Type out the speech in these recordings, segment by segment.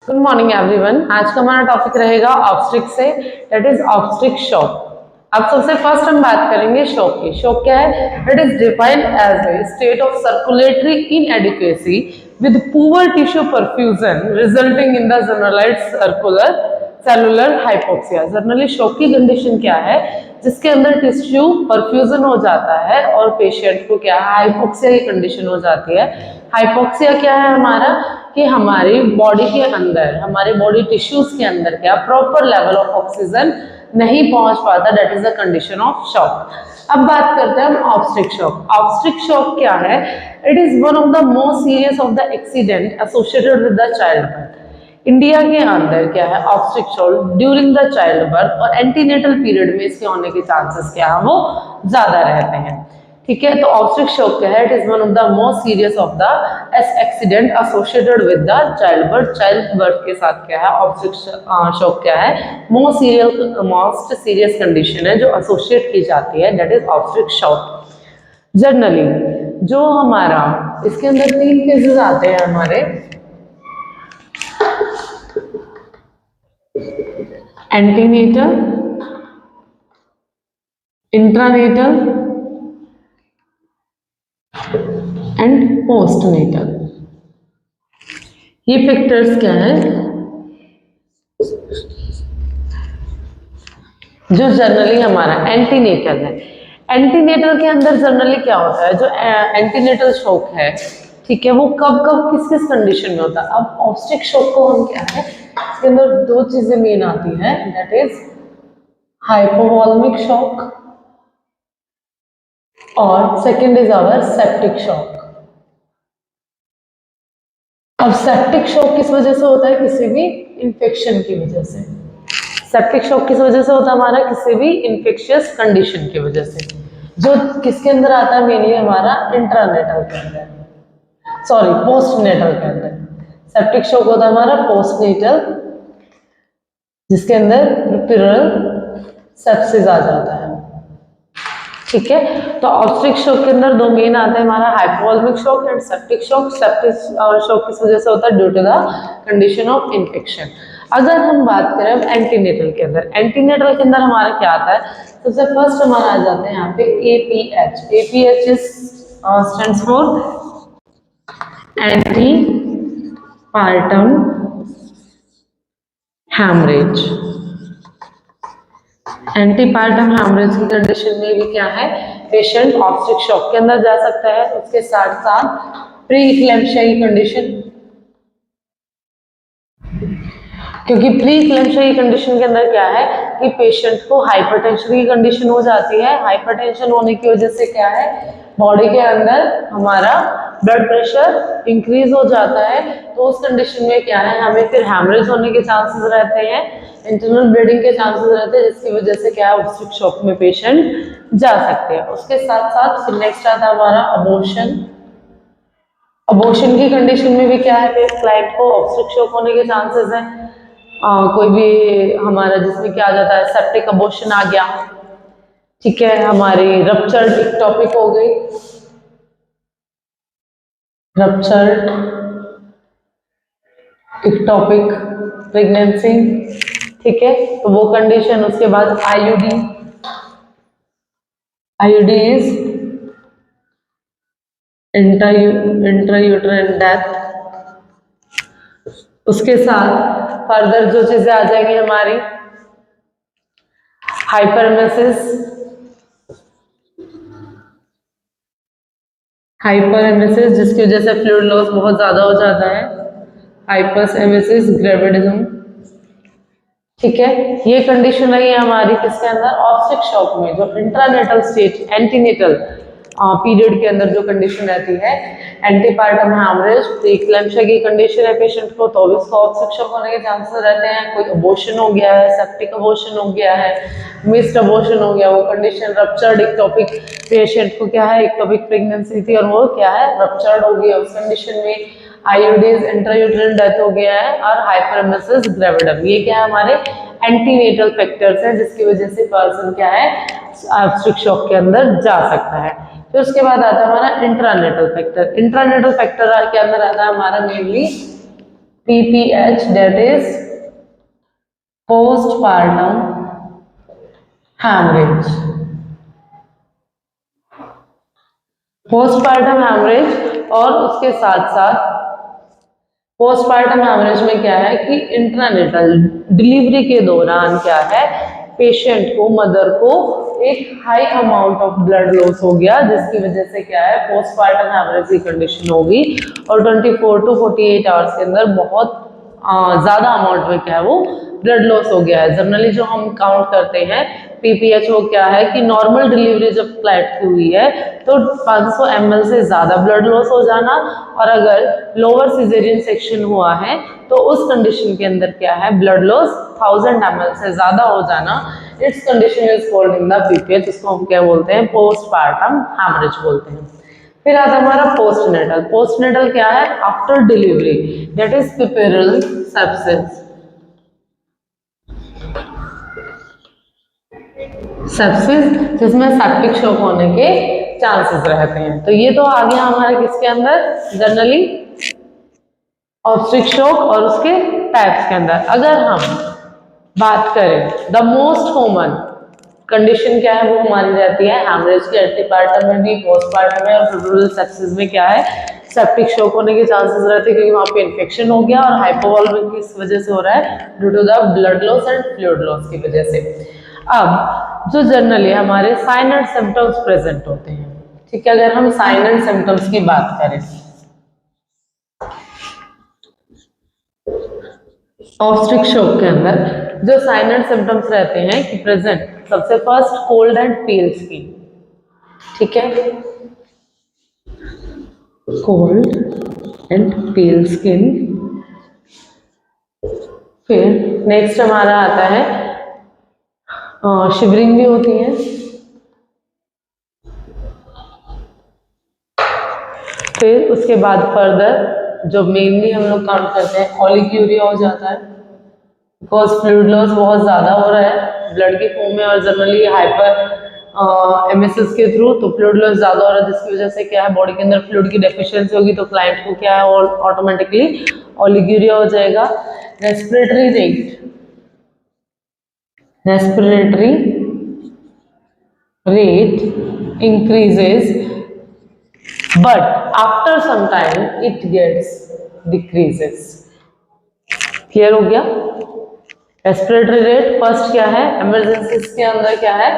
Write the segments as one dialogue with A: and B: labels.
A: Good morning everyone. आज का हमारा टॉपिक रहेगा ऑब्स्ट्रिक से, दैट इज ऑब्स्ट्रिक शॉक। अब सबसे फर्स्ट हम बात करेंगे शॉक की। शॉक क्या है? It is defined as a state of circulatory inadequacy with poor tissue perfusion resulting in the generalized circular cellular hypoxia. Generally shock की कंडीशन क्या है? जिसके अंदर टिश्यू परफ्यूजन हो जाता है और पेशेंट को क्या है, हाइपोक्सिया की कंडीशन हो जाती है। हाइपोक्सिया क्या है हमारा, कि हमारी बॉडी के अंदर, हमारे बॉडी टिश्यूज के अंदर क्या प्रॉपर लेवल ऑफ ऑक्सीजन नहीं पहुंच पाता, that is the condition of shock. अब बात करते हैं हम ऑब्स्ट्रिक शॉक। ऑब्स्ट्रिक शॉक क्या है? It is one of the most serious of the accident associated with the child birth. India के अंदर क्या है, obstetric shock during the child birth और एंटीनेटल पीरियड में इसके होने के चांसेस क्या है, वो ज्यादा रहते हैं। ठीक है, तो ऑब्स्ट्रिक शॉक क्या है? It is one of the most serious of the accident associated with the child birth. Child birth के साथ क्या है, ऑब्स्ट्रिक शॉक क्या है, मोस्ट सीरियस कंडीशन है जो एसोसिएट की जाती है, दैट इज ऑब्स्ट्रिक शॉक। जनरली जो हमारा इसके अंदर 3 केसेस आते हैं हमारे, एंटीनेटल, इंट्रानेटल एंड पोस्टनेटल। ये फैक्टर्स क्या है जो जनरली हमारा एंटीनेटल है। एंटीनेटल के अंदर जनरली क्या होता है, जो एंटीनेटल शॉक है, ठीक है, वो कब कब किस किस कंडीशन में होता है। अब ऑब्स्ट्रिक शॉक को हम क्या है, इसके अंदर 2 चीजें मेन आती हैं, दैट इज हाइपोवॉल्मिक शॉक और second is our septic shock. अब सेप्टिक शॉक किस वजह से होता है? किसी भी इन्फेक्शन की वजह से। सेप्टिक शॉक किस वजह से होता है हमारा? किसी भी इन्फेक्शियस कंडीशन की वजह से, जो किसके अंदर आता है मेनली हमारा, इंट्रानेटल के अंदर, सॉरी पोस्टनेटल के अंदर। सेप्टिक शॉक होता है हमारा पोस्टनेटल, जिसके अंदर प्यूरल सेप्सिस आ जाता है। ठीक है, तो ऑब्स्ट्रिक शॉक के अंदर 2 मेन आते हैं हमारा, hypovolemic shock and septic shock. Septic shock किस वजह से होता है? Due to the condition of infection. अगर हम बात करें अब एंटीनेटल के अंदर, एंटीनेटल के अंदर हमारा क्या आता है? सबसे फर्स्ट हमारा आ जाते हैं यहाँ पे APH। APH is stands for anti partum haemorrhage. Antepartum haemorrhage की कंडीशन में भी क्या है, पेशेंट ऑब्स्ट्रिक शॉक के अंदर जा सकता है। उसके साथ साथ प्री इक्लेम्पशिया की कंडीशन, क्योंकि प्री इक्लेम्पशिया की कंडीशन के अंदर क्या है कि पेशेंट को हाइपरटेंशन की कंडीशन हो जाती है। हाइपरटेंशन होने की वजह से क्या है, बॉडी के अंदर हमारा ब्लड प्रेशर इंक्रीज हो जाता है। तो उस कंडीशन में क्या है, हमें फिर हैमरेज होने के चांसेस रहते हैं, इंटरनल ब्लीडिंग के चांसेस रहते हैं, जिसकी वजह से क्या है, ऑब्स्ट्रिक शॉक में पेशेंट जा सकते हैं। उसके साथ साथ फिर नेक्स्ट आता है हमारा अबॉर्शन। अबॉर्शन की कंडीशन में भी क्या है, क्लाइंट को ऑब्स्ट्रिक शॉक होने के चांसेस हैं। कोई भी हमारा जिसमें क्या आ जाता है, सेप्टिक अबॉर्शन आ गया, ठीक है, हमारी रप्चर्ड इक्टोपिक हो गई, रप्चर्ड इक्टोपिक प्रेगनेंसी, ठीक है, तो वो कंडीशन। उसके बाद IUD, IUD is intrauterine death. उसके साथ फर्दर जो चीजें आ जाएंगी हमारी, हाइपरमेसिस, हाइपरमेसिस जिसकी वजह से फ्लूइड लॉस बहुत ज्यादा हो जाता है, हाइपरएमेसिस ग्रेविडिज्म। ठीक है, ये कंडीशन रही है हमारी किसके अंदर, ऑब्स्ट्रिक शॉक में। जो इंट्रानेटल स्टेज, एंटीनेटल पीरियड के अंदर जो कंडीशन रहती है, एंटीपार्टम हैमरेज, प्रीक्लेम्पशिया की कंडीशन है पेशेंट को, तो भी उसको ऑब्स्ट्रिक शॉक होने के चांसेस रहते हैं। कोई अबॉर्शन हो गया है, सेप्टिक अबॉर्शन हो गया है, मिस्ड अबॉर्शन हो गया, वो कंडीशन रप्चर्ड इक्टोपिक, पेशेंट को क्या है, इक्टोपिक प्रेगनेंसी थी और वो क्या है, रप्चर्ड हो गया, उस कंडीशन में आईयूडीज इंट्रायूटेराइन डेथ हो गया है, और हाइपरमेसिस ग्रेविडम। ये क्या है, हमारे एंटीनेटल फैक्टर्स हैं जिसकी वजह से पर्सन क्या है, ऑब्स्ट्रिक शॉक के अंदर जा सकता है। फिर उसके बाद आता है हमारा इंट्रानेटल फैक्टर। इंट्रानेटल फैक्टर के अंदर आता है हमारा mainly PPH, that is postpartum hemorrhage. Postpartum haemorrhage, और उसके साथ साथ पोस्टपार्टम हैमरेज में क्या है कि इंट्रानेटल डिलीवरी के दौरान क्या है, पेशेंट को, मदर को एक high amount of blood loss हो गया, जिसकी वजह से क्या है पोस्टपार्टम हैमरेज की कंडीशन होगी, और 24 to 48 आवर्स के अंदर बहुत ज़्यादा अमाउंट में क्या है वो ब्लड लॉस हो गया है। जनरली जो हम काउंट करते हैं पीपीएचओ क्या है कि नॉर्मल डिलीवरी जब फ्लैट की हुई है तो 500 ml से ज़्यादा ब्लड लॉस हो जाना, और अगर लोअर सिजेरियन सेक्शन हुआ है तो उस कंडीशन के अंदर क्या है ब्लड लॉस 1000 ml से ज़्यादा हो जाना। It's condition is called in the PPH, इसको हम क्या बोलते हैं पोस्टपार्टम हैमरेज बोलते हैं। फिर आता है हमारा पोस्टनेटल। पोस्टनेटल क्या है, after delivery, that is puerperal sepsis. Sepsis जिसमें सेप्टिक शॉक होने के चांसेस रहते हैं। तो ये तो आ गया हमारे किसके अंदर, जनरली ऑब्स्ट्रिक शॉक और उसके टाइप्स के अंदर। अगर हम बात करें द मोस्ट कॉमन कंडीशन क्या है वो हमारी रहती है हैमरेज की, एंटीपार्टम में भी, पोस्टपार्टम में और पिपेरल सेप्सिस में क्या है सेप्टिक शॉक होने के चांसेस रहते हैं, क्योंकि वहां पे इन्फेक्शन हो गया और हाइपोवॉल्मिंग किस वजह से हो रहा है, due to the blood loss and fluid loss की वजह से। अब जो जनरली हमारे साइन एंड सिम्टम्स प्रेजेंट होते हैं, ठीक है, अगर हम साइन एंड सिम्टम्स की बात करें ऑब्स्ट्रिक शॉक के अंदर जो साइन एंड सिम्टम्स रहते हैं कि प्रेजेंट, सबसे first cold and pale skin, ठीक है, कोल्ड एंड पेल स्किन। फिर नेक्स्ट हमारा आता है शिवरिंग भी होती है। फिर उसके बाद फर्दर जो मेनली हम लोग काउंट करते हैं ऑलिग्यूरिया हो जाता है, बिकॉज फ्लूइड लॉस बहुत ज़्यादा हो रहा है ब्लड के फॉर्म में और जनरली हाइपर एमएसएस के थ्रू, तो फ्लूइड लॉस ज़्यादा हो रहा है जिसकी वजह से क्या है बॉडी के अंदर फ्लूइड की डेफिशिएंसी होगी, तो क्लाइंट को क्या है ऑटोमेटिकली ऑलिग्यूरिया हो जाएगा। Respiratory rate increases, but after some time it gets decreases। Clear हो गया? रेस्पिरेटरी रेट फर्स्ट क्या है, इमरजेंसी के अंदर क्या है,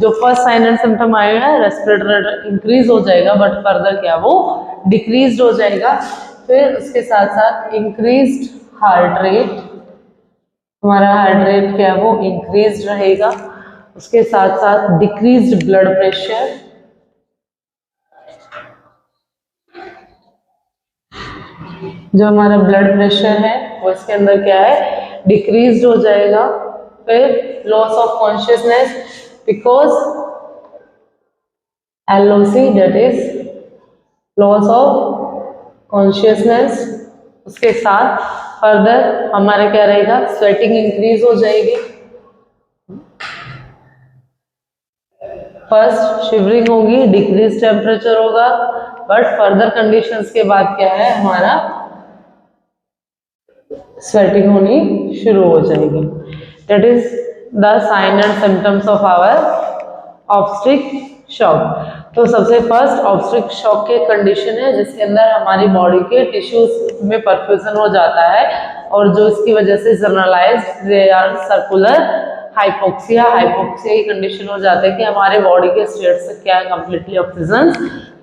A: जो फर्स्ट साइन एंड सिम्टम आए हैं रेस्पिरेटरी रेट इंक्रीज हो जाएगा, बट फर्दर क्या वो डिक्रीज हो जाएगा। फिर उसके साथ साथ इंक्रीज्ड हार्ट रेट, हमारा हार्ट रेट क्या है वो इंक्रीज रहेगा। उसके साथ साथ डिक्रीज्ड ब्लड प्रेशर, जो हमारा ब्लड प्रेशर है वो इसके अंदर क्या है डिक्रीज हो जाएगा। फिर loss of consciousness, because LOC, that is loss of consciousness. उसके साथ फर्दर हमारा क्या रहेगा, स्वेटिंग इंक्रीज हो जाएगी। फर्स्ट शिवरिंग होगी, डिक्रीज टेम्परेचर होगा, बट फर्दर कंडीशंस के बाद क्या है हमारा स्वेटिंग होनी शुरू हो जाएगी। That is the sign and symptoms of our obstetric shock. तो सबसे फर्स्ट ऑब्स्ट्रिक शॉक के कंडीशन है जिसके अंदर हमारी बॉडी के टिश्यूज में परफ्यूजन हो जाता है और जो इसकी वजह से generalized they are circular hypoxia की कंडीशन हो जाता है कि हमारे बॉडी के स्टेट से क्या है कंप्लीटली ऑक्सीजन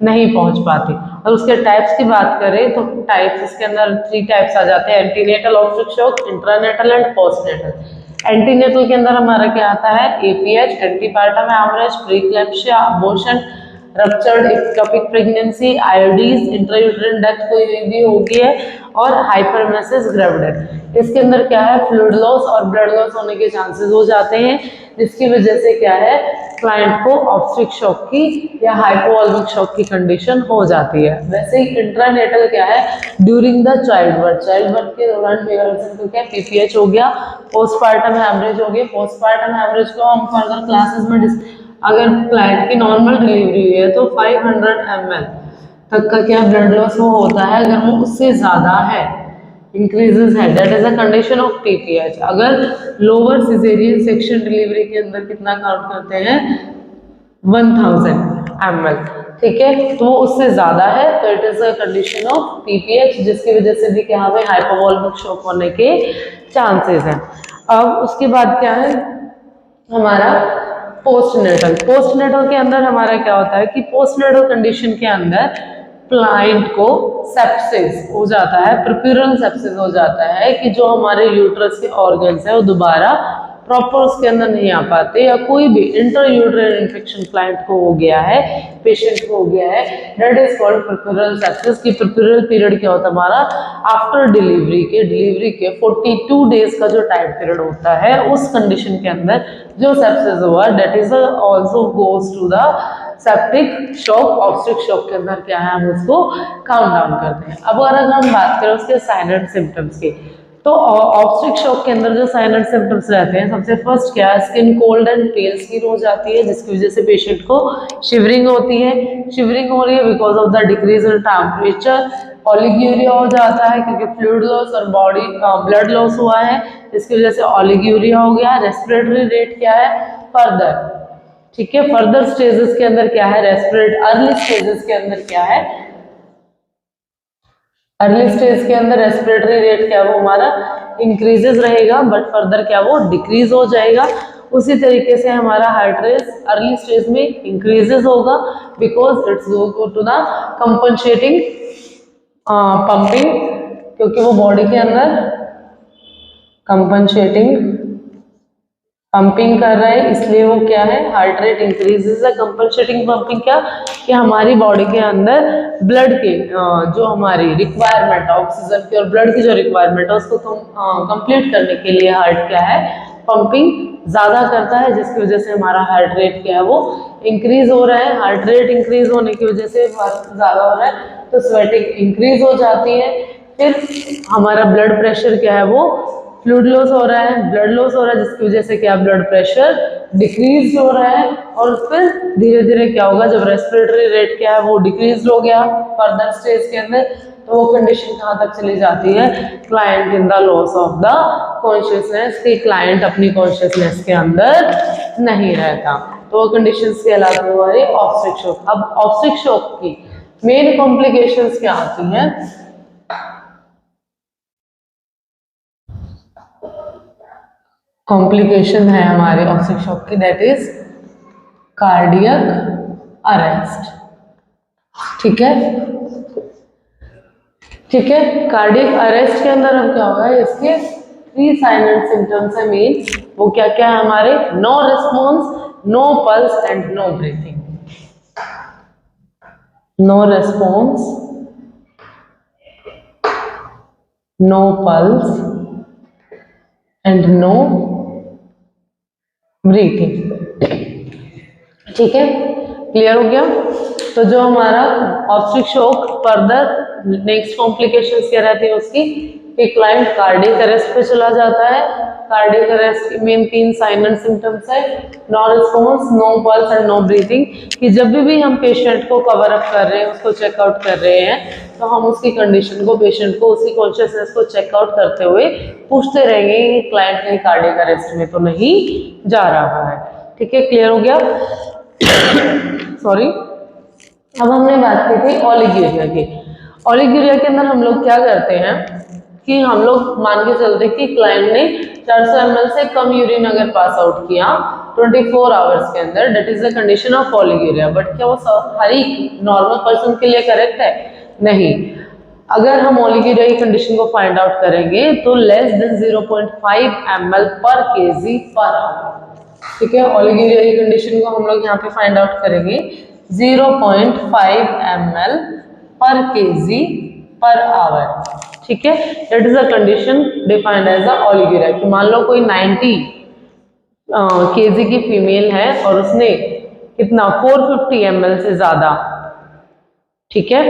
A: नहीं पहुंच पाती। और उसके टाइप्स की बात करें तो टाइप्स इसके अंदर 3 टाइप्स आ जाते हैं, antenatal obstetric shock, intranatal and postnatal. Antenatal के अंदर हमारा क्या आता है, APH, antepartum haemorrhage, preeclampsia, abortion, ruptured ectopic pregnancy, IODs, intrauterine death कोई भी होगी है, और हाइपरमेसिस ग्रेविडेड। इसके अंदर क्या है फ्लूइड लॉस और ब्लड लॉस होने के चांसेस हो जाते हैं, जिसकी वजह से क्या है क्लाइंट को ऑब्स्ट्रिक शॉक की या हाइपोवॉल्मिक शॉक की कंडीशन हो जाती है। वैसे ही इंट्रानेटल क्या है, ड्यूरिंग द चाइल्ड बर्थ के दौरान तो क्या PPH हो गया, पोस्टपार्टम हैमरेज हो गया। पोस्टपार्टम हैमरेज को हम फर्दर क्लासेस में अगर क्लाइंट की नॉर्मल डिलीवरी हुई है तो 500 ml तक का क्या ब्लड लॉस वो होता है, अगर वो उससे ज़्यादा है इंक्रीजेस है, that is a condition of PPH. अगर लोअर सिजेरियन सेक्शन डिलीवरी के अंदर कितना काउंट करते हैं 1000 ml, ठीक है, तो वो उससे ज्यादा है तो it is a condition of PPH, जिसकी वजह से भी क्या हमें हाइपोवोलेमिक शॉक होने के चांसेस हैं। अब उसके बाद क्या है हमारा पोस्टनेटल। पोस्टनेटल के अंदर हमारा क्या होता है कि पोस्टनेटल कंडीशन के अंदर क्लाइंट को सेप्सिस हो जाता है, प्रिप्यूरल सेप्सिस हो जाता है कि जो हमारे यूट्रस के ऑर्गन्स है वो दोबारा प्रॉपर उसके अंदर नहीं आ पाते, या कोई भी इंटर यूट्राइन इन्फेक्शन क्लाइंट को हो गया है, पेशेंट को हो गया है, दैट इज कॉल्ड प्रिप्यूरल सेप्सिस। की प्रिप्यूरल पीरियड क्या होता है हमारा आफ्टर डिलीवरी के 42 डेज का जो टाइम पीरियड होता है, उस कंडीशन के अंदर जो सेप्सिस हुआ that is also goes to the septic shock. Obstetric shock के अंदर क्या है हम उसको काउंट डाउन करते हैं। अब अगर हम बात करें उसके साइन एंड सिम्टम्स की, तो ऑब्स्ट्रिक शॉक के अंदर जो साइन एंड सिम्टम्स रहते हैं, सबसे फर्स्ट क्या है skin cold and pale skin हो जाती है, जिसकी वजह से पेशेंट को शिवरिंग होती है। शिवरिंग हो रही है because of the decrease in temperature. Oliguria हो जाता है क्योंकि फ्लूइड लॉस और बॉडी ब्लड लॉस हुआ है, इसकी वजह से ओलिग्यूरिया हो गया। रेस्पिरेटरी रेट क्या है फर्दर, ठीक है, फर्दर स्टेजेस के अंदर क्या है अर्ली स्टेजेस के अंदर क्या है, अर्ली स्टेज के अंदर रेस्पिरेटरी रेट क्या वो हमारा इंक्रीजेस रहेगा, बट फर्दर क्या वो डिक्रीज हो जाएगा। उसी तरीके से हमारा हार्ट रेट अर्ली स्टेज में इंक्रीजेस होगा because it's go to the compensating pumping, क्योंकि वो बॉडी के अंदर कंपनसेटिंग पंपिंग कर रहा है, इसलिए वो क्या है हार्ट रेट इंक्रीजेस है। कंपनसेटिंग पंपिंग क्या कि हमारी बॉडी के अंदर ब्लड के जो हमारी रिक्वायरमेंट ऑक्सीजन की और ब्लड की जो रिक्वायरमेंट है उसको कंप्लीट करने के लिए हार्ट क्या है पंपिंग ज्यादा करता है, जिसकी वजह से हमारा हार्ट रेट क्या है वो इंक्रीज हो रहा है। हार्ट रेट इंक्रीज होने की वजह से ज्यादा हो रहा है तो स्वेटिंग इंक्रीज हो जाती है। फिर हमारा ब्लड प्रेशर क्या है वो फ्लूइड लॉस हो रहा है, ब्लड लॉस हो रहा है, जिसकी वजह से क्या ब्लड प्रेशर डिक्रीज हो रहा है। और फिर धीरे धीरे क्या होगा जब रेस्पिरेटरी रेट क्या है वो डिक्रीज हो गया फर्दर स्टेज के अंदर, तो वो कंडीशन कहाँ तक चली जाती है client in the loss of the consciousness, कि क्लाइंट अपनी कॉन्शियसनेस के अंदर नहीं रहता, तो वो कंडीशन कहलाती है हमारी ऑब्स्ट्रिक शॉक। अब ऑब्स्ट्रिक शॉक की मेन कॉम्प्लिकेशंस क्या आती हैं, कॉम्प्लिकेशन है हमारे ऑब्स्ट्रिक शॉक की दैट इज कार्डियक अरेस्ट, ठीक है, ठीक है। कार्डियक अरेस्ट के अंदर अब क्या होगा इसके 3 साइन एंड सिम्टम्स है मेन, वो क्या क्या है हमारे no response, no pulse and no breathing. No response, no pulse and no breathing, ठीक है, क्लियर हो गया। तो जो हमारा obstructive shock further next complications क्या रहती है उसकी कि क्लाइंट कार्डियक अरेस्ट पे चला जाता है। कार्डियक अरेस्ट की मेन 3 साइन एंड सिम्टम्स है no response, no pulse and no breathing, कि जब भी हम पेशेंट को कवर अप कर रहे हैं उसको चेकआउट कर रहे हैं तो हम उसकी कंडीशन को पेशेंट को उसकी कॉन्शियसनेस को चेकआउट करते हुए पूछते रहेंगे कि क्लाइंट कहीं कार्डियक अरेस्ट में तो नहीं जा रहा है, ठीक है, क्लियर हो गया। सॉरी, अब हमने बात की थी ओलिग्यूरिया की। ओलिग्यूरिया के अंदर हम लोग क्या करते हैं कि हम लोग मान के चलते कि क्लाइंट ने 400 ml से कम यूरिन अगर पास आउट किया 24 आवर्स के अंदर, that is the condition of oliguria. But क्या वो हर एक नॉर्मल पर्सन के लिए करेक्ट है? नहीं। अगर हम ओलिग्यूरिया की कंडीशन को फाइंड आउट करेंगे तो लेस देन 0.5 ml पर kg पर आवर, ठीक है, ओलिग्यूरिया की कंडीशन को हम लोग यहाँ पे फाइंड आउट करेंगे 0.5 ml पर kg पर आवर, ठीक है, that is a condition defined as a oliguria. कि मान लो कोई 90 kg की फीमेल है और उसने कितना 450 ml से ज्यादा, ठीक है,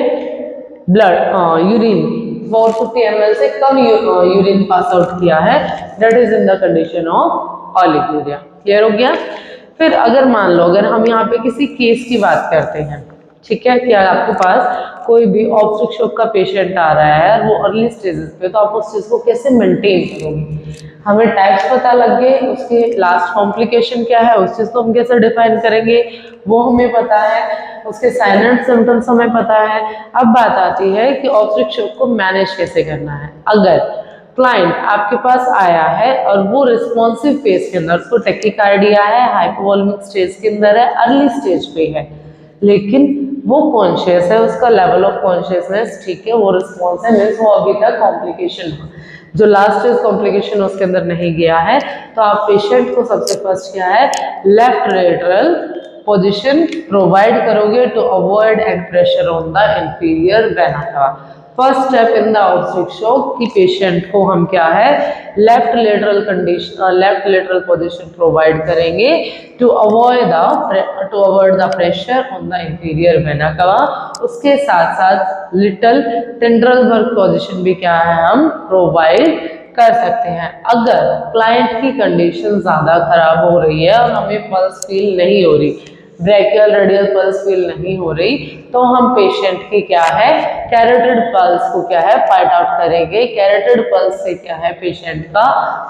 A: ब्लड यूरिन 450 ml से कम यूरिन पास आउट किया है, that is in the condition of oliguria. Clear हो गया। फिर अगर मान लो अगर हम यहाँ पे किसी केस की बात करते हैं, ठीक है, कि आपके पास कोई भी ऑब्स्ट्रिक शॉक का पेशेंट आ रहा है और वो अर्ली स्टेजेस पे, तो आप उस चीज़ को कैसे मेंटेन करोगे। हमें टाइप्स पता लग गए, उसके लास्ट कॉम्प्लिकेशन क्या है उस चीज़ को हम कैसे डिफाइन करेंगे वो हमें पता है, उसके साइन एंड सिम्टम्स हमें पता है। अब बात आती है कि ऑब्स्ट्रिक शॉक को मैनेज कैसे करना है। अगर क्लाइंट आपके पास आया है और वो रिस्पॉन्सिव फेज के अंदर, उसको टेकिकार्डिया है, हाइपोवोलेमिक स्टेज के अंदर है, अर्ली स्टेज पे है, लेकिन वो कॉन्शियस है, उसका लेवल ऑफ कॉन्शियसनेस ठीक है, वो रिस्पॉन्स है, मीन्स वो अभी तक कॉम्प्लिकेशन जो लास्ट स्टेज कॉम्प्लिकेशन उसके अंदर नहीं गया है, तो आप पेशेंट को सबसे फर्स्ट क्या है लेफ्ट लेटरल पोजीशन प्रोवाइड करोगे to avoid and pressure on the inferior vena cava. First step in the obstetric shock कि पेशेंट को हम क्या है left lateral condition, left lateral position provide करेंगे to avoid the pressure on the inferior vena cava. उसके साथ साथ little टेंड्रलबर्ग position भी क्या है हम प्रोवाइड कर सकते हैं। अगर क्लाइंट की कंडीशन ज़्यादा खराब हो रही है और हमें पल्स फील नहीं हो रही, ब्रेकियल रेडियल पल्स फील नहीं हो रही, तो हम पेशेंट की क्या है कैरोटिड पल्स को क्या है फाइंड आउट करेंगे। कैरोटिड पल्स से क्या है पेशेंट का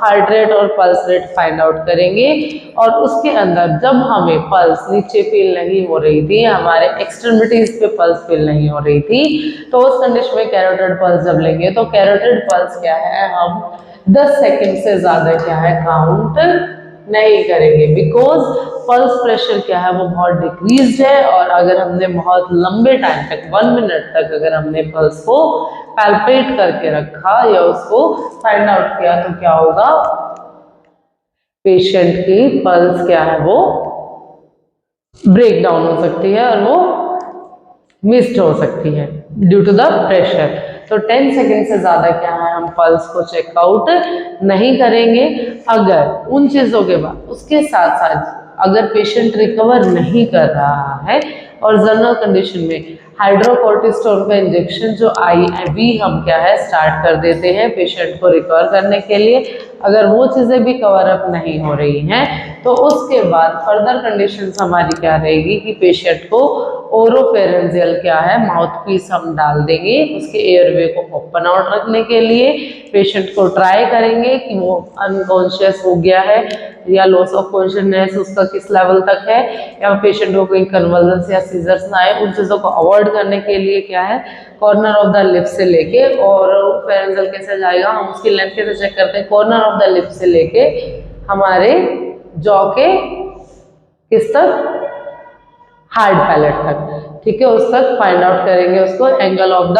A: हार्ट रेट और पल्स रेट फाइंड आउट करेंगे, और उसके अंदर जब हमें पल्स नीचे फील नहीं हो रही थी, हमारे एक्सट्रीमिटीज पे पल्स फील नहीं हो रही थी, तो उस कंडीशन में कैरोटिड पल्स जब लेंगे तो कैरोटिड पल्स क्या है हम 10 सेकेंड से ज़्यादा क्या है काउंट नहीं करेंगे, बिकॉज पल्स प्रेशर क्या है वो बहुत डिक्रीज है, और अगर हमने बहुत लंबे टाइम तक 1 मिनट तक अगर हमने पल्स को पैल्पेट करके रखा या उसको फाइंड आउट किया तो क्या होगा पेशेंट की पल्स क्या है वो ब्रेक डाउन हो सकती है और वो मिस्ड हो सकती है ड्यू टू द प्रेशर। तो 10 सेकेंड से ज़्यादा क्या है हम पल्स को चेकआउट नहीं करेंगे। अगर उन चीज़ों के बाद उसके साथ साथ अगर पेशेंट रिकवर नहीं कर रहा है और जनरल कंडीशन में हाइड्रोकोर्टिस्टोन का इंजेक्शन जो IV हम क्या है स्टार्ट कर देते हैं पेशेंट को रिकवर करने के लिए, अगर वो चीज़ें भी कवर अप नहीं हो रही हैं तो उसके बाद फर्दर कंडीशंस हमारी क्या रहेगी कि पेशेंट को ओरोफेरेंजियल क्या है माउथ पीस हम डाल देंगे उसके एयरवे को ओपन आउट रखने के लिए। पेशेंट को ट्राई करेंगे कि वो अनकॉन्शियस हो गया है या लॉस ऑफ कॉन्शियसनेस उसका किस लेवल तक है, या पेशेंट को कोई कन्वर्जेंस या सीजर्स ना आए, उन चीज़ों को अवॉइड करने के लिए क्या है कॉर्नर ऑफ द लिप से लेके, और फेरेंजियल कैसे जाएगा हम उसकी लेंथ कैसे चेक करते हैं, कॉर्नर ऑफ द लिप से लेके हमारे जॉ के किस तक हार्ड पैलेट तक, ठीक है, उस तक फाइंड आउट करेंगे उसको angle of the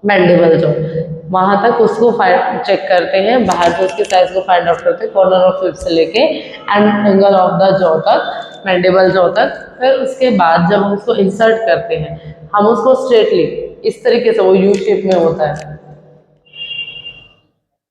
A: mandible jaw, वहां तक उसको चेक करते हैं, बाहर से उसके साइज को फाइंड आउट करते हैं कॉर्नर ऑफ लिप से लेके and angle of the jaw तक मैंडिबल जॉ तक। फिर उसके बाद जब हम उसको इंसर्ट करते हैं हम उसको स्ट्रेटली इस तरीके से, वो यू शेप में होता है,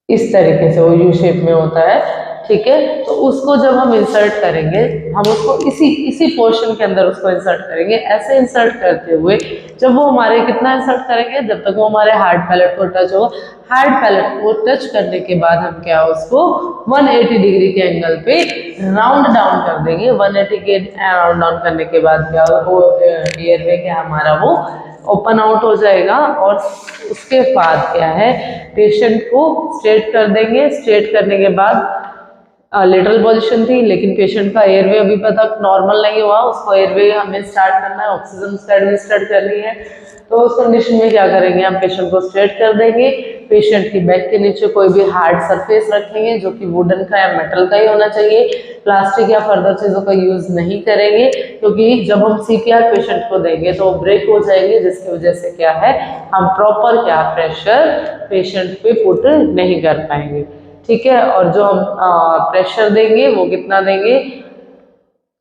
A: इस तरीके से वो यू शेप में होता है, ठीक है, तो उसको जब हम इंसर्ट करेंगे हम उसको इसी पोर्शन के अंदर उसको इंसर्ट करेंगे। ऐसे इंसर्ट करते हुए जब वो हमारे कितना इंसर्ट करेंगे जब तक वो हमारे हार्ड पैलेट को टच हो, हार्ड पैलेट को टच करने के बाद हम क्या उसको 180 डिग्री के एंगल पे राउंड डाउन कर देंगे। 180 के राउंड डाउन करने के बाद क्या वो एयरवे क्या हमारा वो ओपन आउट हो जाएगा, और उसके बाद क्या है पेशेंट को स्ट्रेट कर देंगे। स्ट्रेट करने के बाद लेटरल पोजीशन थी लेकिन पेशेंट का एयरवे अभी तक नॉर्मल नहीं हुआ, उसको एयरवे हमें स्टार्ट करना है, ऑक्सीजन उसका एडमिनिस्ट्रेट करनी है, तो उस कंडीशन में क्या करेंगे हम पेशेंट को स्ट्रेट कर देंगे। पेशेंट की बैक के नीचे कोई भी हार्ड सरफेस रखेंगे जो कि वुडन का या मेटल का ही होना चाहिए, प्लास्टिक या फर्दर चीज़ों का यूज़ नहीं करेंगे, क्योंकि जब हम CPR पेशेंट को देंगे तो वो ब्रेक हो जाएंगे, जिसकी वजह से क्या है हम प्रॉपर क्या प्रेशर पेशेंट पे पुट नहीं कर पाएंगे, ठीक है। और जो हम प्रेशर देंगे वो कितना देंगे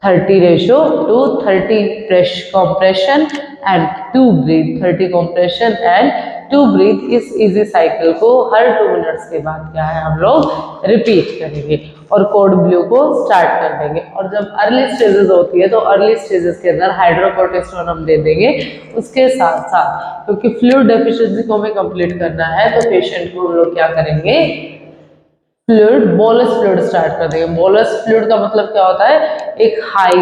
A: 30:30 compression and 2 breathe, 30 compression and 2 breathe। इस इजी साइकिल को हर 2 मिनट्स के बाद क्या है हम लोग रिपीट करेंगे और कोड ब्लू को स्टार्ट कर देंगे। और जब अर्ली स्टेजेस होती है तो अर्ली स्टेजेस के अंदर हाइड्रोकोर्टिस्टोन हम दे देंगे। उसके साथ साथ क्योंकि फ्लूइड डेफिशिएंसी को हमें कंप्लीट करना है तो पेशेंट को हम लोग क्या करेंगे फ्लूइड, बोलस फ्लूइड स्टार्ट कर देंगे। बोलस फ्लूइड का मतलब क्या होता है, एक हाई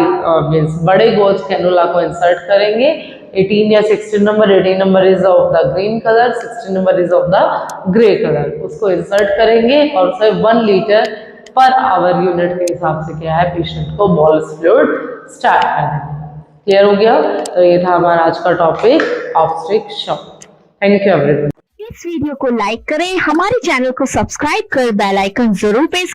A: मीन्स बड़े गोज कैनुला को इंसर्ट करेंगे। 18 या 16 number, 18 number is of the green colour, 16 number is of the grey colour, उसको इंसर्ट करेंगे और उसे 1 लीटर पर आवर यूनिट के हिसाब से क्या है, पेशेंट को बोलस फ्लूइड स्टार्ट कर देंगे। क्लियर हो गया? तो ये था हमारा आज का topic, obstetric shock. Thank you everyone.
B: इस वीडियो को लाइक करें, हमारे चैनल को सब्सक्राइब कर बेल आइकन जरूर प्रेस